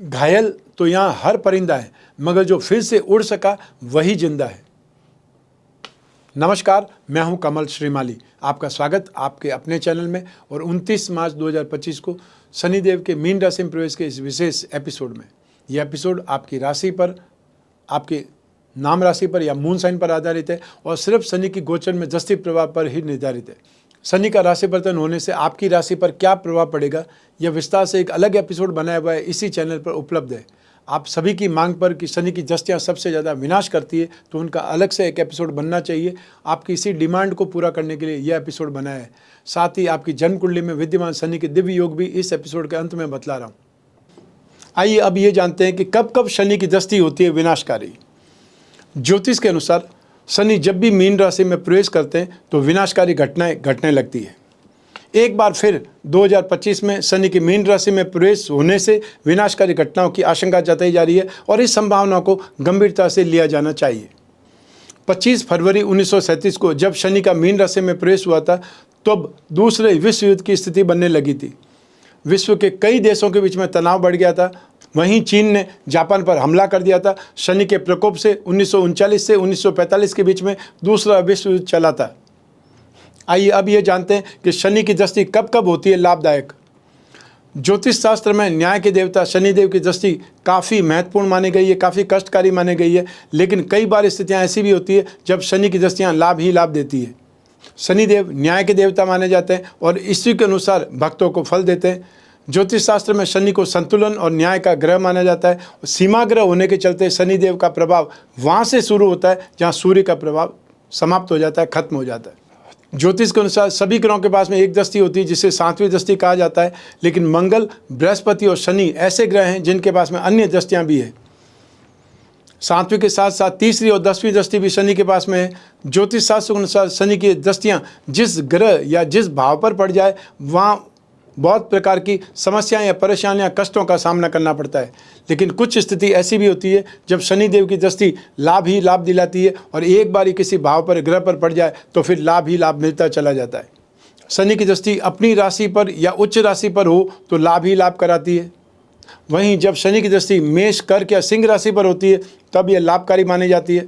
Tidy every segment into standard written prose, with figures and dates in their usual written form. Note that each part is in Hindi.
घायल तो यहाँ हर परिंदा है, मगर जो फिर से उड़ सका वही जिंदा है। नमस्कार, मैं हूं कमल श्रीमाली। आपका स्वागत आपके अपने चैनल में। और 29 मार्च 2025 को शनिदेव के मीन राशि में प्रवेश के इस विशेष एपिसोड में, यह एपिसोड आपकी राशि पर, आपके नाम राशि पर या मून साइन पर आधारित है और सिर्फ शनि की गोचर में दृष्टि प्रभाव पर ही निर्धारित है। शनि का राशि परिवर्तन होने से आपकी राशि पर क्या प्रभाव पड़ेगा, यह विस्तार से एक अलग एपिसोड बनाया हुआ है, इसी चैनल पर उपलब्ध है। आप सभी की मांग पर कि शनि की दृष्टियाँ सबसे ज़्यादा विनाश करती है, तो उनका अलग से एक एपिसोड बनना चाहिए। आपकी इसी डिमांड को पूरा करने के लिए यह एपिसोड बनाया है। साथ ही आपकी जन्म कुंडली में विद्यमान शनि के दिव्य योग भी इस एपिसोड के अंत में बतला रहा हूँ। आइए अब ये जानते हैं कि कब कब शनि की दृष्टि होती है विनाशकारी। ज्योतिष के अनुसार शनि जब भी मीन राशि में प्रवेश करते हैं तो विनाशकारी घटनाएं घटने लगती है। एक बार फिर 2025 में शनि की मीन राशि में प्रवेश होने से विनाशकारी घटनाओं की आशंका जताई जा रही है और इस संभावना को गंभीरता से लिया जाना चाहिए। 25 फरवरी 1937 को जब शनि का मीन राशि में प्रवेश हुआ था, तब दूसरे विश्व युद्ध की स्थिति बनने लगी थी। विश्व के कई देशों के बीच में तनाव बढ़ गया था। वहीं चीन ने जापान पर हमला कर दिया था। शनि के प्रकोप से 1939 से 1945 के बीच में दूसरा विश्व युद्ध चला था। आइए अब ये जानते हैं कि शनि की दृष्टि कब कब होती है लाभदायक। ज्योतिष शास्त्र में न्याय के देवता शनिदेव की दृष्टि काफ़ी महत्वपूर्ण मानी गई है, काफ़ी कष्टकारी मानी गई है। लेकिन कई बार स्थितियाँ ऐसी भी होती है जब शनि की दृष्टियाँ लाभ ही लाभ देती है। शनिदेव न्याय के देवता माने जाते हैं और इसी के अनुसार भक्तों को फल देते हैं। ज्योतिष शास्त्र में शनि को संतुलन और न्याय का ग्रह माना जाता है। सीमा ग्रह होने के चलते शनिदेव का प्रभाव वहाँ से शुरू होता है जहाँ सूर्य का प्रभाव समाप्त हो जाता है, खत्म हो जाता है। ज्योतिष के अनुसार सभी ग्रहों के पास में एक दृष्टि होती है जिसे सातवीं दृष्टि कहा जाता है। लेकिन मंगल, बृहस्पति और शनि ऐसे ग्रह हैं जिनके पास में अन्य दृष्टियाँ भी है। सातवीं के साथ साथ तीसरी और 10वीं दृष्टि भी शनि के पास में है। ज्योतिष शास्त्र के अनुसार शनि की दृष्टियाँ जिस ग्रह या जिस भाव पर पड़ जाए वहाँ बहुत प्रकार की समस्याएं या परेशानियां, कष्टों का सामना करना पड़ता है। लेकिन कुछ स्थिति ऐसी भी होती है जब शनिदेव की दृष्टि लाभ ही लाभ दिलाती है और एक बार ही किसी भाव पर, ग्रह पर पड़ जाए तो फिर लाभ ही लाभ मिलता चला जाता है। शनि की दृष्टि अपनी राशि पर या उच्च राशि पर हो तो लाभ ही लाभ कराती है। वहीं जब शनि की दृष्टि मेष, कर्क या सिंह राशि पर होती है तब यह लाभकारी मानी जाती है।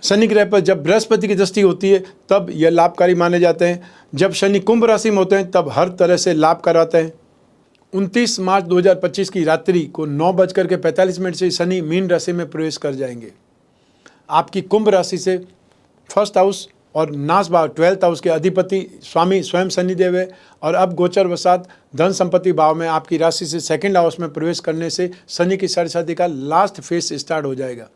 शनि ग्रह पर जब बृहस्पति की दृष्टि होती है तब यह लाभकारी माने जाते हैं। जब शनि कुंभ राशि में होते हैं तब हर तरह से लाभ कराते हैं। 29 मार्च 2025 की रात्रि को 9:45 से शनि मीन राशि में प्रवेश कर जाएंगे। आपकी कुंभ राशि से फर्स्ट हाउस और नाश भाव 12th हाउस के अधिपति स्वामी स्वयं शनिदेव है और अब गोचर वसात धन संपत्ति भाव में आपकी राशि से सेकंड हाउस में प्रवेश करने से शनि की साढ़े का लास्ट फेज स्टार्ट हो जाएगा।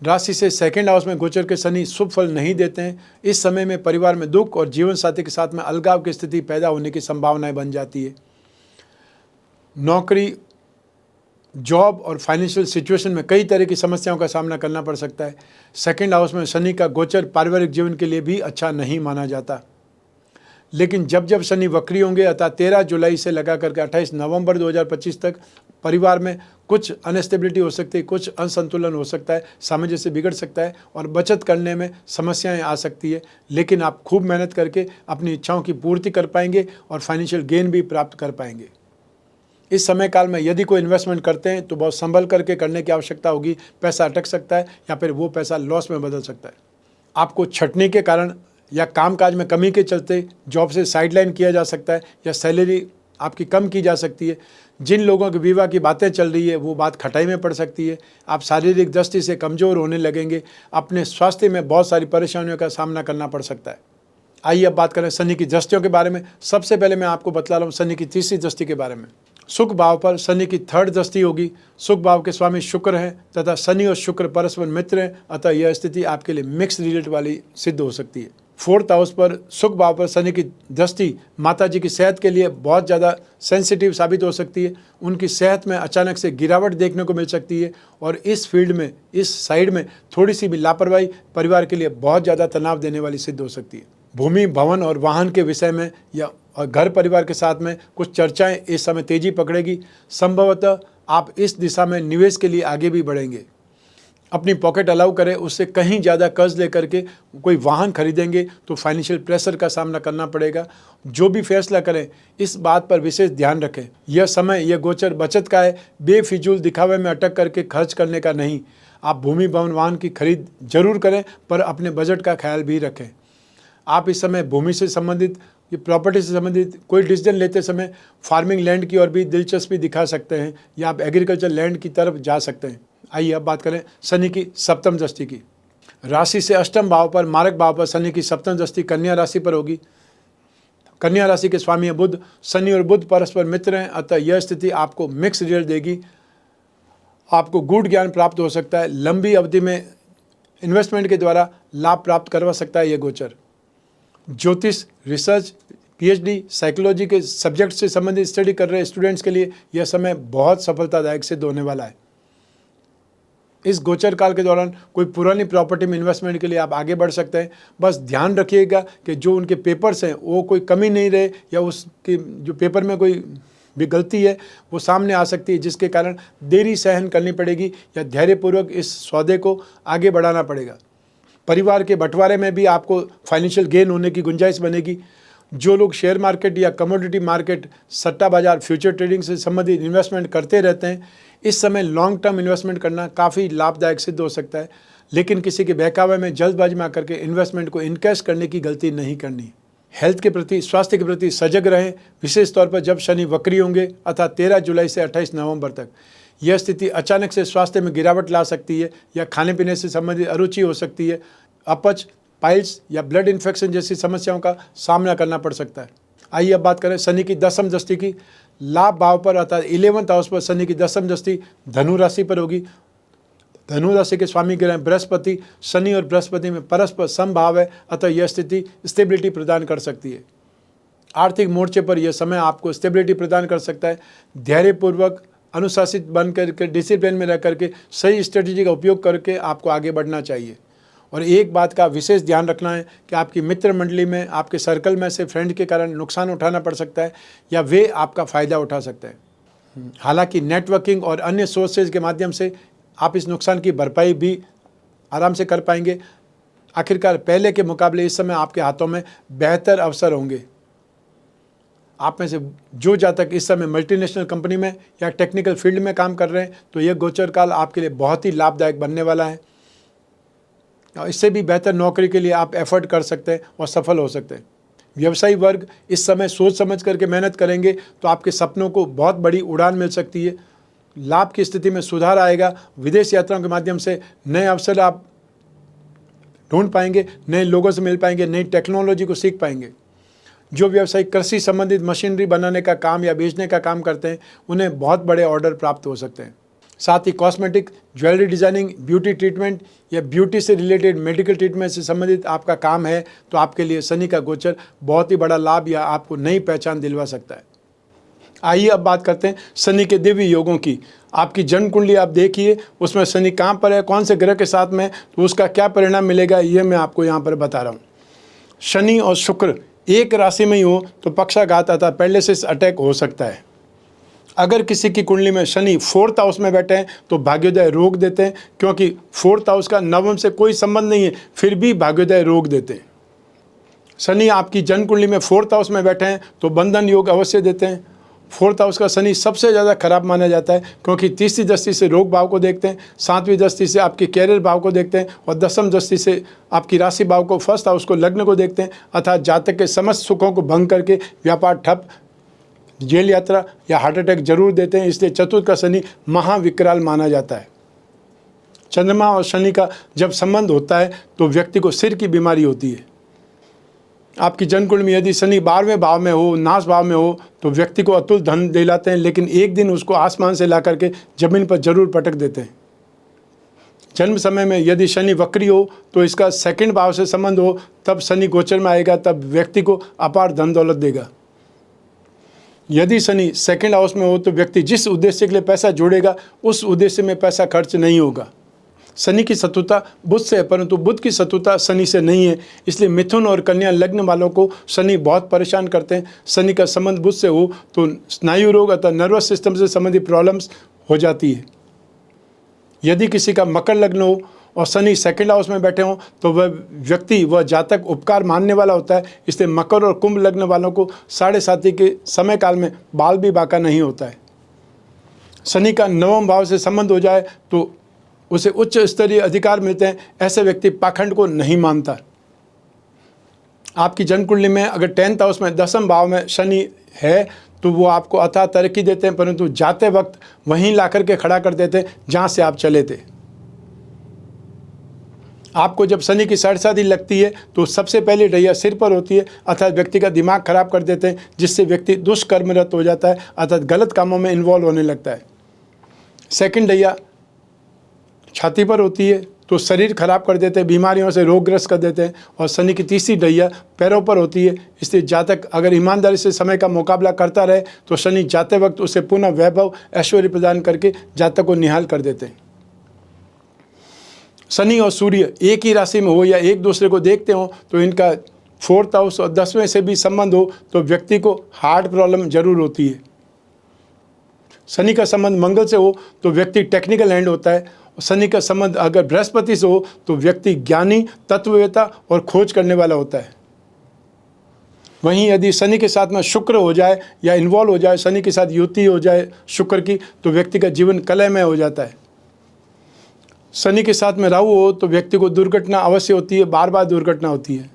राशि से सेकंड हाउस में गोचर के शनि शुभ फल नहीं देते हैं। इस समय में परिवार में दुख और जीवन साथी के साथ में अलगाव की स्थिति पैदा होने की संभावनाएं बन जाती है। नौकरी, जॉब और फाइनेंशियल सिचुएशन में कई तरह की समस्याओं का सामना करना पड़ सकता है। सेकंड हाउस में शनि का गोचर पारिवारिक जीवन के लिए भी अच्छा नहीं माना जाता। लेकिन जब जब शनि वक्री होंगे अतः 13 जुलाई से लगा करके 28 नवंबर 2025 तक परिवार में कुछ अनस्टेबिलिटी हो सकती है, कुछ असंतुलन हो सकता है, सामंजस्य बिगड़ सकता है और बचत करने में समस्याएं आ सकती है। लेकिन आप खूब मेहनत करके अपनी इच्छाओं की पूर्ति कर पाएंगे और फाइनेंशियल गेन भी प्राप्त कर पाएंगे। इस समय काल में यदि कोई इन्वेस्टमेंट करते हैं तो बहुत संभल करके करने की आवश्यकता होगी। पैसा अटक सकता है या फिर वो पैसा लॉस में बदल सकता है। आपको छटनी के कारण या कामकाज में कमी के चलते जॉब से साइडलाइन किया जा सकता है या सैलरी आपकी कम की जा सकती है। जिन लोगों के विवाह की बातें चल रही है वो बात खटाई में पड़ सकती है। आप शारीरिक दृष्टि से कमज़ोर होने लगेंगे। अपने स्वास्थ्य में बहुत सारी परेशानियों का सामना करना पड़ सकता है। आइए अब बात करें शनि की दृष्टियों के बारे में। सबसे पहले मैं आपको बतला रहा हूँ शनि की तीसरी दृष्टि के बारे में। सुख भाव पर शनि की 3rd दृष्टि होगी। सुख भाव के स्वामी शुक्र हैं तथा शनि और शुक्र परस्पर मित्र हैं, अतः यह स्थिति आपके लिए मिक्स रिजल्ट वाली सिद्ध हो सकती है। 4th हाउस पर सुख भाव पर शनि की दृष्टि माता जी की सेहत के लिए बहुत ज़्यादा सेंसिटिव साबित हो सकती है। उनकी सेहत में अचानक से गिरावट देखने को मिल सकती है और इस फील्ड में, इस साइड में थोड़ी सी भी लापरवाही परिवार के लिए बहुत ज़्यादा तनाव देने वाली सिद्ध हो सकती है। भूमि, भवन और वाहन के विषय में या घर परिवार के साथ में कुछ चर्चाएं इस समय तेजी पकड़ेगी। संभवतः आप इस दिशा में निवेश के लिए आगे भी बढ़ेंगे। अपनी पॉकेट अलाउ करें, उससे कहीं ज़्यादा कर्ज लेकर के कोई वाहन खरीदेंगे तो फाइनेंशियल प्रेशर का सामना करना पड़ेगा। जो भी फैसला करें इस बात पर विशेष ध्यान रखें। यह समय, यह गोचर बचत का है, बेफिजूल दिखावे में अटक करके खर्च करने का नहीं। आप भूमि भवन वाहन की खरीद जरूर करें, पर अपने बजट का ख्याल भी रखें। आप इस समय भूमि से संबंधित, ये प्रॉपर्टी से संबंधित कोई डिसीजन लेते समय फार्मिंग लैंड की ओर भी दिलचस्पी दिखा सकते हैं, या आप एग्रीकल्चर लैंड की तरफ जा सकते हैं। आइए अब बात करें शनि की सप्तम दृष्टि की। राशि से अष्टम भाव पर, मारक भाव पर शनि की सप्तम दृष्टि कन्या राशि पर होगी। कन्या राशि के स्वामी है बुध। शनि और बुध परस्पर मित्र हैं, अतः यह स्थिति आपको मिक्स रिजल्ट देगी। आपको गूढ़ ज्ञान प्राप्त हो सकता है। लंबी अवधि में इन्वेस्टमेंट के द्वारा लाभ प्राप्त करवा सकता है यह गोचर। ज्योतिष, रिसर्च, पीएचडी, साइकोलॉजी के सब्जेक्ट से संबंधित स्टडी कर रहे स्टूडेंट्स के लिए यह समय बहुत सफलतादायक सिद्ध होने वाला है। इस गोचर काल के दौरान कोई पुरानी प्रॉपर्टी में इन्वेस्टमेंट के लिए आप आगे बढ़ सकते हैं। बस ध्यान रखिएगा कि जो उनके पेपर्स हैं वो कोई कमी नहीं रहे, या उसके जो पेपर में कोई भी गलती है वो सामने आ सकती है, जिसके कारण देरी सहन करनी पड़ेगी या धैर्यपूर्वक इस सौदे को आगे बढ़ाना पड़ेगा। परिवार के बंटवारे में भी आपको फाइनेंशियल गेन होने की गुंजाइश बनेगी। जो लोग शेयर मार्केट या कमोडिटी मार्केट, सट्टा बाजार, फ्यूचर ट्रेडिंग से संबंधित इन्वेस्टमेंट करते रहते हैं, इस समय लॉन्ग टर्म इन्वेस्टमेंट करना काफ़ी लाभदायक सिद्ध हो सकता है। लेकिन किसी के बहकावे में, जल्दबाजी में आकर के इन्वेस्टमेंट को इनकैश करने की गलती नहीं करनी। हेल्थ के प्रति, स्वास्थ्य के प्रति सजग रहें, विशेष तौर पर जब शनि वक्री होंगे, अर्थात 13 जुलाई से 28 नवंबर तक। यह स्थिति अचानक से स्वास्थ्य में गिरावट ला सकती है, या खाने पीने से संबंधित अरुचि हो सकती है। अपच, पाइल्स या ब्लड इन्फेक्शन जैसी समस्याओं का सामना करना पड़ सकता है। आइए अब बात करें शनि की दसम दृष्टि की। लाभ भाव पर, अर्थात 11th हाउस पर शनि की दसम दृष्टि धनु राशि पर होगी। धनु राशि के स्वामी ग्रह बृहस्पति। शनि और बृहस्पति में परस्पर समभाव है, अतः यह स्थिति स्टेबिलिटी प्रदान कर सकती है। आर्थिक मोर्चे पर यह समय आपको स्टेबिलिटी प्रदान कर सकता है। धैर्यपूर्वक, अनुशासित बन करके, डिसिप्लिन में रह करके, सही स्ट्रेटेजी का उपयोग करके आपको आगे बढ़ना चाहिए। और एक बात का विशेष ध्यान रखना है कि आपकी मित्र मंडली में, आपके सर्कल में से फ्रेंड के कारण नुकसान उठाना पड़ सकता है, या वे आपका फ़ायदा उठा सकते हैं। हालांकि नेटवर्किंग और अन्य सोर्सेज के माध्यम से आप इस नुकसान की भरपाई भी आराम से कर पाएंगे। आखिरकार पहले के मुकाबले इस समय आपके हाथों में बेहतर अवसर होंगे। आप में से जो जातक इस समय मल्टीनेशनल कंपनी में या टेक्निकल फील्ड में काम कर रहे हैं, तो यह गोचर काल आपके लिए बहुत ही लाभदायक बनने वाला है। इससे भी बेहतर नौकरी के लिए आप एफर्ट कर सकते हैं और सफल हो सकते हैं। व्यवसायी वर्ग इस समय सोच समझ करके मेहनत करेंगे तो आपके सपनों को बहुत बड़ी उड़ान मिल सकती है। लाभ की स्थिति में सुधार आएगा। विदेश यात्राओं के माध्यम से नए अवसर आप ढूंढ पाएंगे, नए लोगों से मिल पाएंगे, नई टेक्नोलॉजी को सीख पाएंगे। जो व्यवसायी कृषि संबंधित मशीनरी बनाने का काम या बेचने का काम करते हैं, उन्हें बहुत बड़े ऑर्डर प्राप्त हो सकते हैं। साथ ही cosmetic, jewellery designing, beauty treatment या ब्यूटी से रिलेटेड मेडिकल ट्रीटमेंट से संबंधित आपका काम है, तो आपके लिए शनि का गोचर बहुत ही बड़ा लाभ या आपको नई पहचान दिलवा सकता है। आइए अब बात करते हैं शनि के दिव्य योगों की। आपकी जन्म कुंडली आप देखिए, उसमें शनि कहाँ पर है, कौन से ग्रह के साथ में, तो उसका क्या परिणाम मिलेगा, ये मैं आपको यहाँ पर बता रहा हूँ। शनि और शुक्र एक राशि में ही हो तो पक्षाघात अर्थात पैरालिसिस अटैक हो सकता है। अगर किसी की कुंडली में शनि 4th हाउस में बैठे हैं तो भाग्योदय रोग देते हैं, क्योंकि 4th हाउस का नवम से कोई संबंध नहीं है, फिर भी भाग्योदय रोग देते हैं। शनि आपकी जन्म कुंडली में 4th हाउस में बैठे हैं तो बंधन योग अवश्य देते हैं। 4th हाउस का शनि सबसे ज़्यादा खराब माना जाता है, क्योंकि तीसरी दृष्टि से रोग भाव को देखते हैं, 7वीं दृष्टि से आपके कैरियर भाव को देखते हैं, और 10वीं दृष्टि से आपकी राशि भाव को, 1st हाउस को, लग्न को देखते हैं। अर्थात जातक के समस्त सुखों को भंग करके व्यापार ठप, जेल यात्रा या हार्ट अटैक जरूर देते हैं। इसलिए चतुर्थ का शनि महाविकराल माना जाता है। चंद्रमा और शनि का जब संबंध होता है तो व्यक्ति को सिर की बीमारी होती है। आपकी जन्म कुंडली में यदि शनि 12वें भाव में हो, नाश भाव में हो, तो व्यक्ति को अतुल धन दिलाते हैं, लेकिन एक दिन उसको आसमान से ला करके जमीन पर जरूर पटक देते हैं। जन्म समय में यदि शनि वक्री हो तो इसका 2nd भाव से संबंध हो, तब शनि गोचर में आएगा, तब व्यक्ति को अपार धन दौलत देगा। यदि शनि 2nd हाउस में हो तो व्यक्ति जिस उद्देश्य के लिए पैसा जोड़ेगा उस उद्देश्य में पैसा खर्च नहीं होगा। शनि की शत्रुता बुध से है, परंतु बुध की शत्रुता शनि से नहीं है। इसलिए मिथुन और कन्या लग्न वालों को शनि बहुत परेशान करते हैं। शनि का संबंध बुध से हो तो स्नायु रोग अथवा नर्वस सिस्टम से संबंधित प्रॉब्लम्स हो जाती है। यदि किसी का मकर लग्न हो और शनि सेकंड हाउस में बैठे हों तो वह व्यक्ति, वह जातक उपकार मानने वाला होता है। इसलिए मकर और कुंभ लग्न वालों को 7.5 के समय काल में बाल भी बाका नहीं होता है। शनि का 9वें भाव से संबंध हो जाए तो उसे उच्च स्तरीय अधिकार मिलते हैं। ऐसे व्यक्ति पाखंड को नहीं मानता। आपकी जन्म कुंडली में अगर 10th हाउस में 10वें भाव में शनि है तो वो आपको अथाह तरक्की देते हैं, परंतु जाते वक्त वहीं ला करके खड़ा कर देते हैं जहाँ से आप चले थे। आपको जब शनि की साढ़ेसाती लगती है तो सबसे पहले ढैया सिर पर होती है, अर्थात व्यक्ति का दिमाग खराब कर देते हैं, जिससे व्यक्ति दुष्कर्मरत हो जाता है, अर्थात गलत कामों में इन्वॉल्व होने लगता है। सेकंड ढैया छाती पर होती है तो शरीर खराब कर देते हैं, बीमारियों से रोगग्रस्त कर देते हैं। और शनि की तीसरी ढैया पैरों पर होती है। इसलिए जातक अगर ईमानदारी से समय का मुकाबला करता रहे तो शनि जाते वक्त उसे पुनः वैभव ऐश्वर्य प्रदान करके जातक को निहाल कर देते हैं। शनि और सूर्य एक ही राशि में हो या एक दूसरे को देखते हो तो इनका 4th हाउस और 10वें से भी संबंध हो तो व्यक्ति को हार्ट प्रॉब्लम जरूर होती है। शनि का संबंध मंगल से हो तो व्यक्ति टेक्निकल हैंड होता है। शनि का संबंध अगर बृहस्पति से हो तो व्यक्ति ज्ञानी, तत्ववेता और खोज करने वाला होता है। वहीं यदि शनि के साथ में शुक्र हो जाए या इन्वॉल्व हो जाए, शनि के साथ युति हो जाए शुक्र की, तो व्यक्ति का जीवन कलहमय हो जाता है। शनि के साथ में राहु हो तो व्यक्ति को दुर्घटना अवश्य होती है, बार बार दुर्घटना होती है।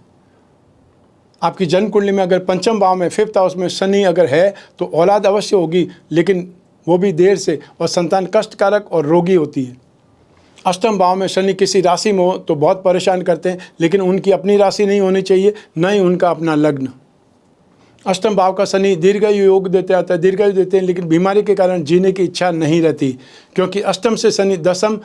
आपकी जन्म कुंडली में अगर 5वें भाव में 5th हाउस में शनि अगर है तो औलाद अवश्य होगी, लेकिन वो भी देर से, और संतान कष्टकारक और रोगी होती है। 8वें भाव में शनि किसी राशि में हो तो बहुत परेशान करते हैं, लेकिन उनकी अपनी राशि नहीं होनी चाहिए, न ही उनका अपना लग्न। 8वें भाव का शनि दीर्घायु योग देते आता है, दीर्घायु देते हैं, लेकिन बीमारी के कारण जीने की इच्छा नहीं रहती, क्योंकि 8वें से शनि 10वें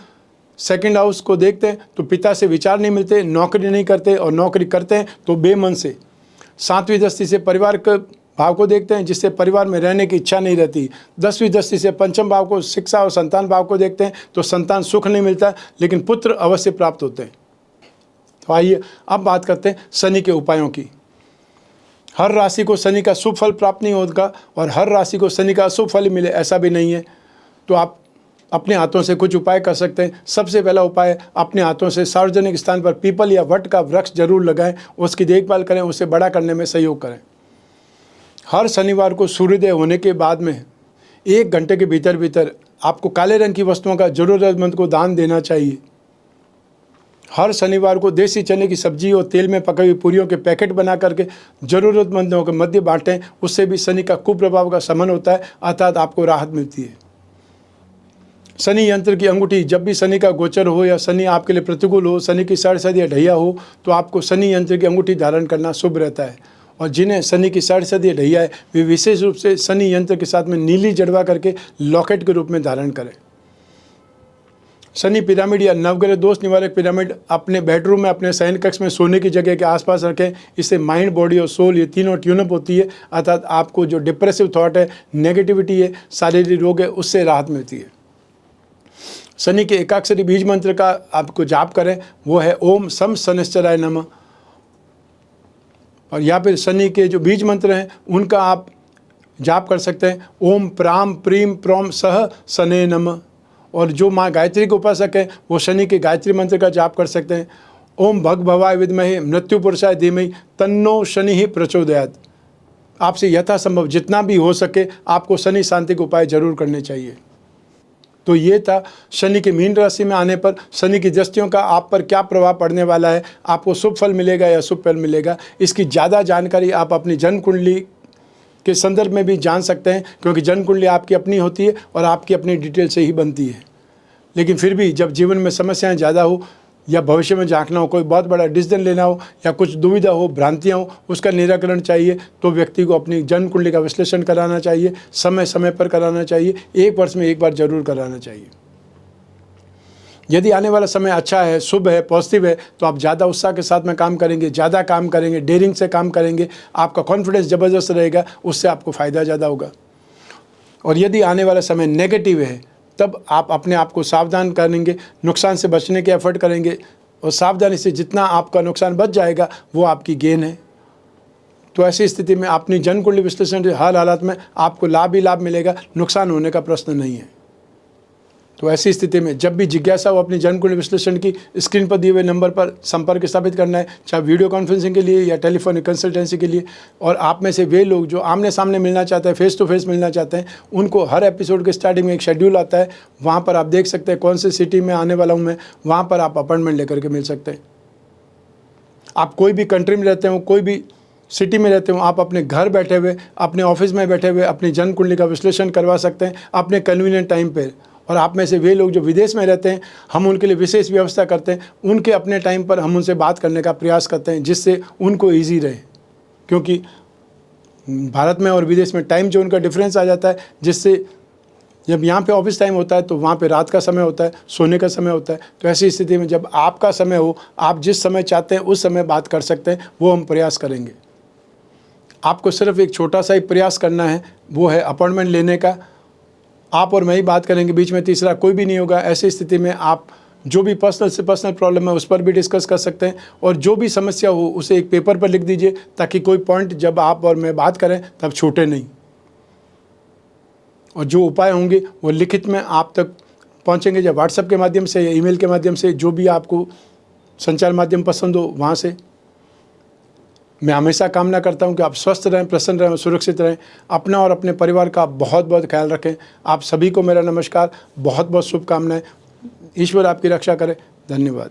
सेकंड हाउस को देखते हैं तो पिता से विचार नहीं मिलते, नौकरी नहीं करते, और नौकरी करते हैं तो बेमन से। 7वीं दृष्टि से परिवार के भाव को देखते हैं, जिससे परिवार में रहने की इच्छा नहीं रहती। 10वीं दृष्टि से 5वें भाव को, शिक्षा और संतान भाव को देखते हैं तो संतान सुख नहीं मिलता, लेकिन पुत्र अवश्य प्राप्त होते हैं। तो आइए अब बात करते हैं शनि के उपायों की। हर राशि को शनि का शुभ फल प्राप्त नहीं होगा और हर राशि को शनि का अशुभ फल मिले ऐसा भी नहीं है। तो आप अपने हाथों से कुछ उपाय कर सकते हैं। सबसे पहला उपाय, अपने हाथों से सार्वजनिक स्थान पर पीपल या वट का वृक्ष जरूर लगाएं, उसकी देखभाल करें, उसे बड़ा करने में सहयोग करें। हर शनिवार को सूर्योदय होने के बाद में 1 घंटे के भीतर भीतर आपको काले रंग की वस्तुओं का जरूरतमंद को दान देना चाहिए। हर शनिवार को देसी चने की सब्जी और तेल में पकाई हुई पूरियों के पैकेट बना करके जरूरतमंदों के मध्य बांटें, उससे भी शनि का कुप्रभाव का शमन होता है, अर्थात आपको राहत मिलती है। शनि यंत्र की अंगूठी, जब भी शनि का गोचर हो या शनि आपके लिए प्रतिकूल हो, शनि की साढ़ेसाती या ढैया हो, तो आपको शनि यंत्र की अंगूठी धारण करना शुभ रहता है। और जिन्हें शनि की साढ़ेसाती या ढैया है वे विशेष रूप से शनि यंत्र के साथ में नीली जड़वा करके लॉकेट के रूप में धारण करें। शनि पिरामिड या नवग्रह दोष निवारक पिरामिड अपने बेडरूम में, अपने शयन कक्ष में, सोने की जगह के आसपास रखें। इससे माइंड, बॉडी और सोल ये तीनों ट्यूनअप होती है, अर्थात आपको जो डिप्रेसिव थॉट है, नेगेटिविटी है, शारीरिक रोग है, उससे राहत मिलती है। शनि के एकाक्षरी बीज मंत्र का आपको जाप करें, वो है ओम सम शनिश्चराय नमः। और या फिर शनि के जो बीज मंत्र हैं उनका आप जाप कर सकते हैं, ओम प्राम प्रीम प्रोम सह शने नमः। और जो माँ गायत्री के उपासक हैं वो शनि के गायत्री मंत्र का जाप कर सकते हैं, ओम भग भवाय विद्महे मृत्यु पुरुषाय धीमहि तन्नो शनि ही प्रचोदयात्। आपसे यथासंभव जितना भी हो सके आपको शनि शांति के उपाय जरूर करने चाहिए। तो ये था शनि के मीन राशि में आने पर शनि की दृष्टियों का आप पर क्या प्रभाव पड़ने वाला है, आपको शुभ फल मिलेगा या अशुभ फल मिलेगा। इसकी ज़्यादा जानकारी आप अपनी जन्म कुंडली के संदर्भ में भी जान सकते हैं, क्योंकि जन्म कुंडली आपकी अपनी होती है और आपकी अपनी डिटेल से ही बनती है। लेकिन फिर भी जब जीवन में समस्याएं ज़्यादा हो या भविष्य में झांकना हो, कोई बहुत बड़ा डिसीजन लेना हो या कुछ दुविधा हो, भ्रांतियाँ हो, उसका निराकरण चाहिए तो व्यक्ति को अपनी जन्म कुंडली का विश्लेषण कराना चाहिए, समय समय पर कराना चाहिए, 1 वर्ष में 1 बार जरूर कराना चाहिए। यदि आने वाला समय अच्छा है, शुभ है, पॉजिटिव है, तो आप ज़्यादा उत्साह के साथ में काम करेंगे, ज़्यादा काम करेंगे, डेयरिंग से काम करेंगे, आपका कॉन्फिडेंस ज़बरदस्त रहेगा, उससे आपको फ़ायदा ज़्यादा होगा। और यदि आने वाला समय नेगेटिव है तब आप अपने आप को सावधान करेंगे, नुकसान से बचने के एफर्ट करेंगे, और सावधानी से जितना आपका नुकसान बच जाएगा वो आपकी गेन है। तो ऐसी स्थिति में अपनी जन्म कुंडली विश्लेषण हर हालात में आपको लाभ ही लाभ मिलेगा, नुकसान होने का प्रश्न नहीं है। तो ऐसी स्थिति में जब भी जिज्ञासा हो अपनी जन्म कुंडली विश्लेषण की स्क्रीन पर दिए हुए नंबर पर संपर्क स्थापित करना है, चाहे वीडियो कॉन्फ्रेंसिंग के लिए या टेलीफोनिक कंसल्टेंसी के लिए। और आप में से वे लोग जो आमने सामने मिलना चाहते हैं, फेस टू फेस मिलना चाहते हैं, उनको हर एपिसोड के स्टार्टिंग में एक शेड्यूल आता है, वहाँ पर आप देख सकते हैं कौन सी सिटी में आने वाला हूँ मैं, वहाँ पर आप अपॉइंटमेंट लेकर के मिल सकते हैं। आप कोई भी कंट्री में रहते हो, कोई भी सिटी में रहते हो, आप अपने घर बैठे हुए, अपने ऑफिस में बैठे हुए अपनी जन्म कुंडली का विश्लेषण करवा सकते हैं अपने कन्वीनियंट टाइम पे। और आप में से वे लोग जो विदेश में रहते हैं, हम उनके लिए विशेष व्यवस्था करते हैं, उनके अपने टाइम पर हम उनसे बात करने का प्रयास करते हैं जिससे उनको ईजी रहे, क्योंकि भारत में और विदेश में टाइम जोन का डिफरेंस आ जाता है, जिससे जब यहाँ पे ऑफिस टाइम होता है तो वहाँ पे रात का समय होता है, सोने का समय होता है। तो ऐसी स्थिति में जब आपका समय हो, आप जिस समय चाहते हैं उस समय बात कर सकते हैं, वो हम प्रयास करेंगे। आपको सिर्फ एक छोटा सा ही प्रयास करना है, वो है अपॉइंटमेंट लेने का। आप और मैं ही बात करेंगे, बीच में तीसरा कोई भी नहीं होगा। ऐसी स्थिति में आप जो भी पर्सनल से पर्सनल प्रॉब्लम है उस पर भी डिस्कस कर सकते हैं, और जो भी समस्या हो उसे एक पेपर पर लिख दीजिए, ताकि कोई पॉइंट जब आप और मैं बात करें तब छूटे नहीं। और जो उपाय होंगे वो लिखित में आप तक पहुंचेंगे, या व्हाट्सएप के माध्यम से या ईमेल के माध्यम से, जो भी आपको संचार माध्यम पसंद हो वहाँ से। मैं हमेशा कामना करता हूं कि आप स्वस्थ रहें, प्रसन्न रहें और सुरक्षित रहें। अपना और अपने परिवार का बहुत बहुत ख्याल रखें। आप सभी को मेरा नमस्कार, बहुत बहुत शुभकामनाएं। ईश्वर आपकी रक्षा करे। धन्यवाद।